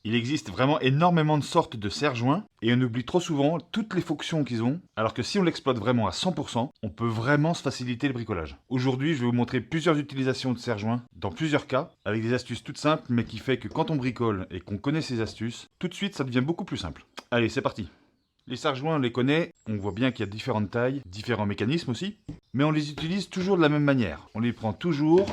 Il existe vraiment énormément de sortes de serre-joints et on oublie trop souvent toutes les fonctions qu'ils ont, alors que si on l'exploite vraiment à 100%, on peut vraiment se faciliter le bricolage. Aujourd'hui, je vais vous montrer plusieurs utilisations de serre-joints dans plusieurs cas, avec des astuces toutes simples, mais qui fait que quand on bricole et qu'on connaît ces astuces, tout de suite ça devient beaucoup plus simple. Allez, c'est parti. Les serre-joints, on les connaît, on voit bien qu'il y a différentes tailles, différents mécanismes aussi, mais on les utilise toujours de la même manière. On les prend toujours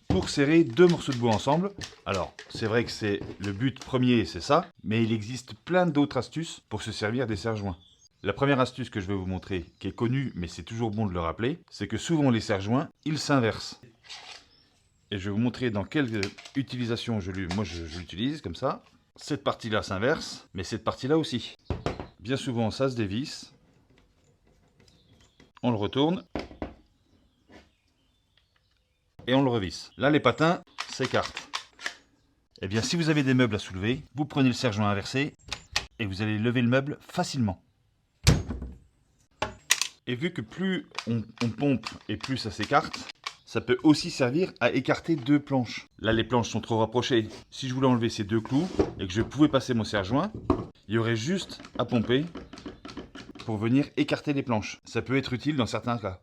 pour serrer deux morceaux de bois ensemble. Alors, c'est vrai que c'est le but premier, c'est ça, mais il existe plein d'autres astuces pour se servir des serre-joints. La première astuce que je vais vous montrer, qui est connue, mais c'est toujours bon de le rappeler, c'est que souvent les serre-joints, ils s'inversent. Et je vais vous montrer dans quelle utilisation je l'utilise, comme ça. Cette partie-là s'inverse, mais cette partie-là aussi. Bien souvent, ça se dévisse. On le retourne. Et on le revisse. Là, les patins s'écartent. Eh bien, si vous avez des meubles à soulever, vous prenez le serre-joint inversé et vous allez lever le meuble facilement. Et vu que plus on pompe et plus ça s'écarte, ça peut aussi servir à écarter deux planches. Là, les planches sont trop rapprochées. Si je voulais enlever ces deux clous et que je pouvais passer mon serre-joint, il y aurait juste à pomper pour venir écarter les planches. Ça peut être utile dans certains cas.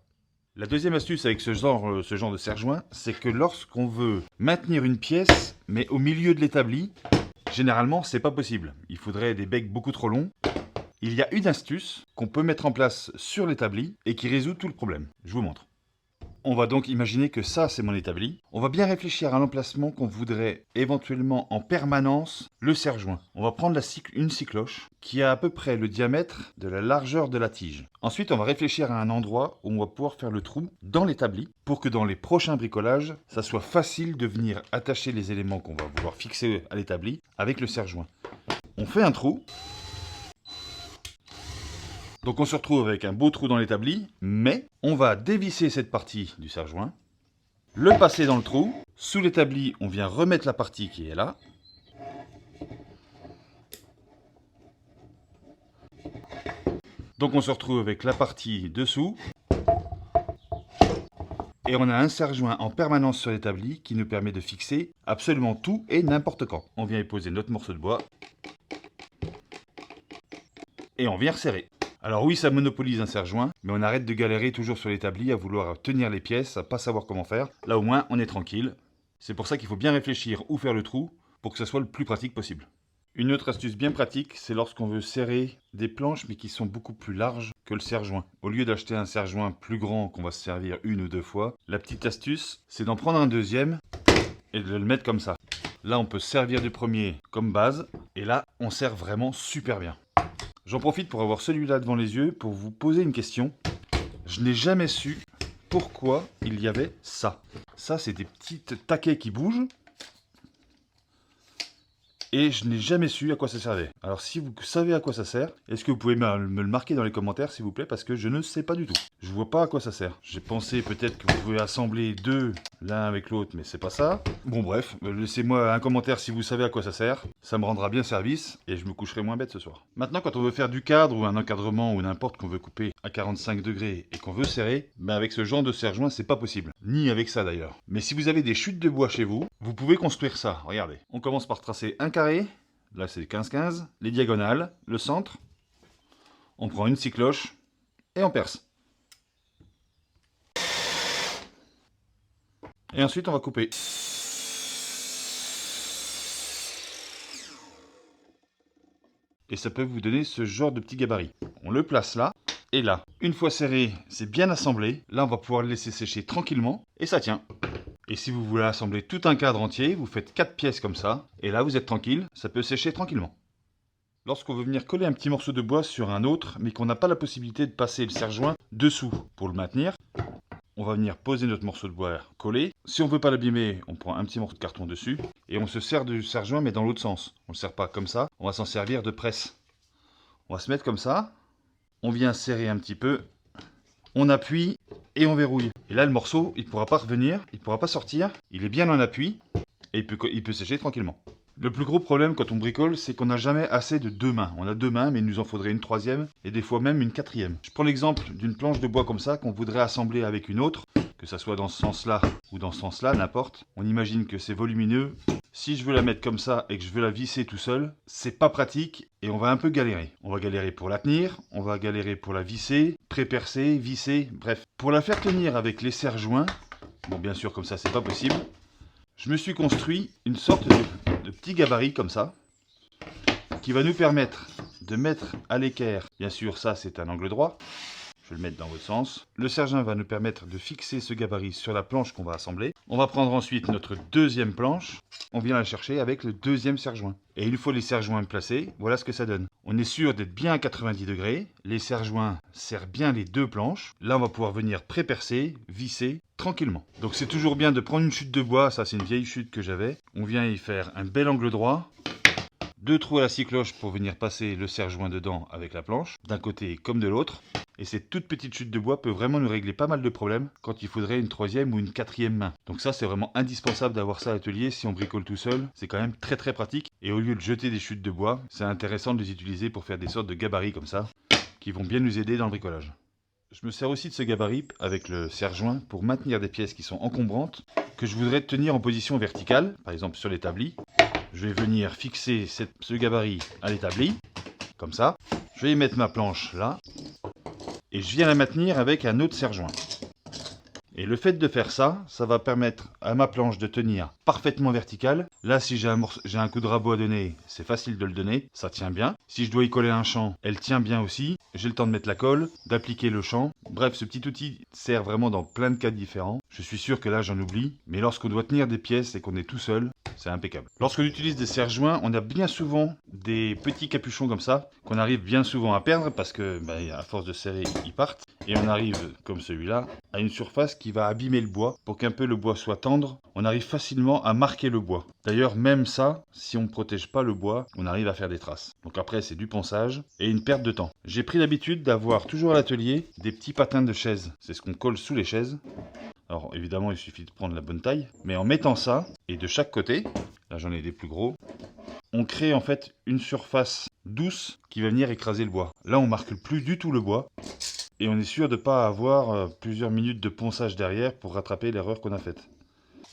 La deuxième astuce avec ce genre de serre-joint, c'est que lorsqu'on veut maintenir une pièce, mais au milieu de l'établi, généralement, c'est pas possible. Il faudrait des becs beaucoup trop longs. Il y a une astuce qu'on peut mettre en place sur l'établi et qui résout tout le problème. Je vous montre. On va donc imaginer que ça, c'est mon établi. On va bien réfléchir à l'emplacement qu'on voudrait éventuellement en permanence le serre-joint. On va prendre une scie cloche qui a à peu près le diamètre de la largeur de la tige. Ensuite, on va réfléchir à un endroit où on va pouvoir faire le trou dans l'établi pour que dans les prochains bricolages, ça soit facile de venir attacher les éléments qu'on va vouloir fixer à l'établi avec le serre-joint. On fait un trou. Donc on se retrouve avec un beau trou dans l'établi, mais on va dévisser cette partie du serre-joint, le passer dans le trou. Sous l'établi, on vient remettre la partie qui est là. Donc on se retrouve avec la partie dessous. Et on a un serre-joint en permanence sur l'établi qui nous permet de fixer absolument tout et n'importe quand. On vient y poser notre morceau de bois. Et on vient resserrer. Alors oui, ça monopolise un serre-joint, mais on arrête de galérer toujours sur l'établi à vouloir tenir les pièces, à pas savoir comment faire. Là au moins, on est tranquille. C'est pour ça qu'il faut bien réfléchir où faire le trou pour que ça soit le plus pratique possible. Une autre astuce bien pratique, c'est lorsqu'on veut serrer des planches mais qui sont beaucoup plus larges que le serre-joint. Au lieu d'acheter un serre-joint plus grand qu'on va se servir une ou deux fois, la petite astuce, c'est d'en prendre un deuxième et de le mettre comme ça. Là, on peut se servir du premier comme base et là, on serre vraiment super bien. J'en profite pour avoir celui-là devant les yeux pour vous poser une question. Je n'ai jamais su pourquoi il y avait ça. Ça, c'est des petites taquets qui bougent. Et je n'ai jamais su à quoi ça servait. Alors si vous savez à quoi ça sert, est-ce que vous pouvez me le marquer dans les commentaires s'il vous plaît, parce que je ne sais pas du tout. Je vois pas à quoi ça sert. J'ai pensé peut-être que vous pouvez assembler deux l'un avec l'autre, mais c'est pas ça. Bon bref, laissez-moi un commentaire si vous savez à quoi ça sert. Ça me rendra bien service et je me coucherai moins bête ce soir. Maintenant, quand on veut faire du cadre ou un encadrement ou n'importe qu'on veut couper à 45 degrés et qu'on veut serrer, ben avec ce genre de serre-joint, c'est pas possible. Ni avec ça d'ailleurs. Mais si vous avez des chutes de bois chez vous, vous pouvez construire ça. Regardez. On commence par tracer un carré. Là, c'est 15-15. Les diagonales, le centre. On prend une scie cloche et on perce. Et ensuite, on va couper. Et ça peut vous donner ce genre de petit gabarit. On le place là et là. Une fois serré, c'est bien assemblé. Là, on va pouvoir le laisser sécher tranquillement et ça tient. Et si vous voulez assembler tout un cadre entier, vous faites 4 pièces comme ça. Et là, vous êtes tranquille, ça peut sécher tranquillement. Lorsqu'on veut venir coller un petit morceau de bois sur un autre, mais qu'on n'a pas la possibilité de passer le serre-joint dessous pour le maintenir, on va venir poser notre morceau de bois collé. Si on ne veut pas l'abîmer, on prend un petit morceau de carton dessus et on se sert du serre-joint mais dans l'autre sens. On ne le sert pas comme ça, on va s'en servir de presse. On va se mettre comme ça, on vient serrer un petit peu, on appuie et on verrouille. Et là le morceau, il ne pourra pas revenir, il ne pourra pas sortir, il est bien en appui et il peut sécher tranquillement. Le plus gros problème quand on bricole, c'est qu'on n'a jamais assez de deux mains. On a deux mains, mais il nous en faudrait une troisième et des fois même une quatrième. Je prends l'exemple d'une planche de bois comme ça qu'on voudrait assembler avec une autre, que ça soit dans ce sens-là ou dans ce sens-là, n'importe. On imagine que c'est volumineux. Si je veux la mettre comme ça et que je veux la visser tout seul, c'est pas pratique et on va un peu galérer. On va galérer pour la tenir, on va galérer pour la visser, pré-percer, visser, bref. Pour la faire tenir avec les serre-joints, bon bien sûr comme ça c'est pas possible, je me suis construit une sorte de petit gabarit comme ça, qui va nous permettre de mettre à l'équerre, bien sûr ça c'est un angle droit, je vais le mettre dans votre sens. Le serre-joint va nous permettre de fixer ce gabarit sur la planche qu'on va assembler. On va prendre ensuite notre deuxième planche, on vient la chercher avec le deuxième serre-joint. Et une fois les serre-joints placés, voilà ce que ça donne. On est sûr d'être bien à 90 degrés, les serre-joints serrent bien les deux planches. Là on va pouvoir venir pré-percer, visser tranquillement. Donc c'est toujours bien de prendre une chute de bois, ça c'est une vieille chute que j'avais. On vient y faire un bel angle droit. Deux trous à la scie cloche pour venir passer le serre-joint dedans avec la planche, d'un côté comme de l'autre. Et cette toute petite chute de bois peut vraiment nous régler pas mal de problèmes quand il faudrait une troisième ou une quatrième main. Donc ça c'est vraiment indispensable d'avoir ça à l'atelier si on bricole tout seul. C'est quand même très pratique. Et au lieu de jeter des chutes de bois, c'est intéressant de les utiliser pour faire des sortes de gabarits comme ça, qui vont bien nous aider dans le bricolage. Je me sers aussi de ce gabarit avec le serre-joint pour maintenir des pièces qui sont encombrantes, que je voudrais tenir en position verticale, par exemple sur l'établi. Je vais venir fixer ce gabarit à l'établi, comme ça. Je vais y mettre ma planche là. Et je viens la maintenir avec un autre serre-joint. Et le fait de faire ça, ça va permettre à ma planche de tenir parfaitement verticale. Là, si j'ai un coup de rabot à donner, c'est facile de le donner, ça tient bien. Si je dois y coller un champ, elle tient bien aussi. J'ai le temps de mettre la colle, d'appliquer le champ. Bref, ce petit outil sert vraiment dans plein de cas différents. Je suis sûr que là, j'en oublie. Mais lorsqu'on doit tenir des pièces et qu'on est tout seul, c'est impeccable. Lorsqu'on utilise des serre-joints, on a bien souvent des petits capuchons comme ça, qu'on arrive bien souvent à perdre parce que, à force de serrer, ils partent. Et on arrive, comme celui-là, à une surface qui va abîmer le bois. Pour qu'un peu le bois soit tendre, on arrive facilement à marquer le bois. D'ailleurs, même ça, si on ne protège pas le bois, on arrive à faire des traces. Donc après, c'est du ponçage et une perte de temps. J'ai pris l'habitude d'avoir toujours à l'atelier des petits patins de chaise. C'est ce qu'on colle sous les chaises. Alors évidemment, il suffit de prendre la bonne taille. Mais en mettant ça, et de chaque côté, là j'en ai des plus gros, on crée en fait une surface douce qui va venir écraser le bois. Là, on marque plus du tout le bois. Et on est sûr de ne pas avoir plusieurs minutes de ponçage derrière pour rattraper l'erreur qu'on a faite.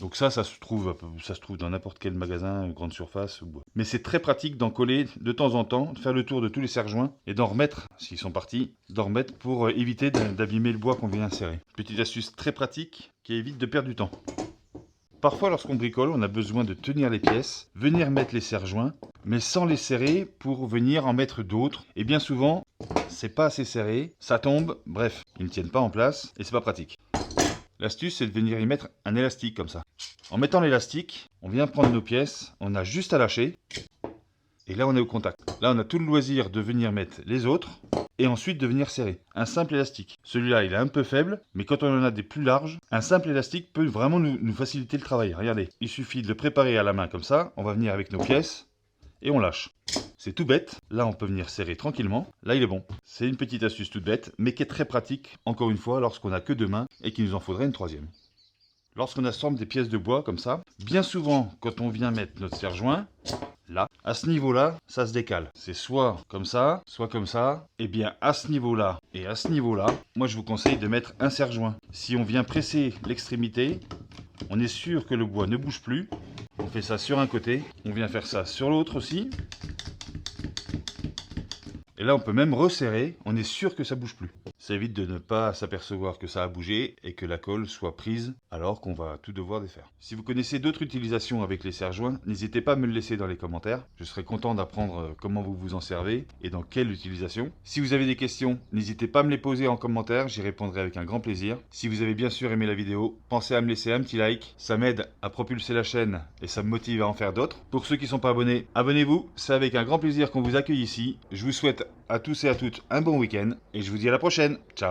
Donc ça se trouve dans n'importe quel magasin, grande surface. Mais c'est très pratique d'en coller de temps en temps, de faire le tour de tous les serre-joints et d'en remettre, s'ils sont partis, d'en remettre pour éviter d'abîmer le bois qu'on vient insérer. Petite astuce très pratique qui évite de perdre du temps. Parfois, lorsqu'on bricole, on a besoin de tenir les pièces, venir mettre les serre-joints, mais sans les serrer pour venir en mettre d'autres. Et bien souvent, c'est pas assez serré, ça tombe, bref, ils ne tiennent pas en place et c'est pas pratique. L'astuce, c'est de venir y mettre un élastique comme ça. En mettant l'élastique, on vient prendre nos pièces, on a juste à lâcher, et là on est au contact. Là on a tout le loisir de venir mettre les autres, et ensuite de venir serrer. Un simple élastique. Celui-là il est un peu faible, mais quand on en a des plus larges, un simple élastique peut vraiment nous faciliter le travail. Regardez, il suffit de le préparer à la main comme ça, on va venir avec nos pièces, et on lâche. C'est tout bête, là on peut venir serrer tranquillement, là il est bon. C'est une petite astuce toute bête, mais qui est très pratique, encore une fois, lorsqu'on n'a que deux mains et qu'il nous en faudrait une troisième. Lorsqu'on assemble des pièces de bois comme ça, bien souvent quand on vient mettre notre serre-joint, là, à ce niveau-là, ça se décale. C'est soit comme ça, et bien à ce niveau-là et à ce niveau-là, moi je vous conseille de mettre un serre-joint. Si on vient presser l'extrémité, on est sûr que le bois ne bouge plus. On fait ça sur un côté, on vient faire ça sur l'autre aussi. Et là, on peut même resserrer, on est sûr que ça bouge plus. Ça évite de ne pas s'apercevoir que ça a bougé et que la colle soit prise alors qu'on va tout devoir défaire. Si vous connaissez d'autres utilisations avec les serre-joints, n'hésitez pas à me le laisser dans les commentaires. Je serai content d'apprendre comment vous vous en servez et dans quelle utilisation. Si vous avez des questions, n'hésitez pas à me les poser en commentaire, j'y répondrai avec un grand plaisir. Si vous avez bien sûr aimé la vidéo, pensez à me laisser un petit like, ça m'aide à propulser la chaîne et ça me motive à en faire d'autres. Pour ceux qui ne sont pas abonnés, abonnez-vous, c'est avec un grand plaisir qu'on vous accueille ici. Je vous souhaite à tous et à toutes un bon week-end et je vous dis à la prochaine. Ciao.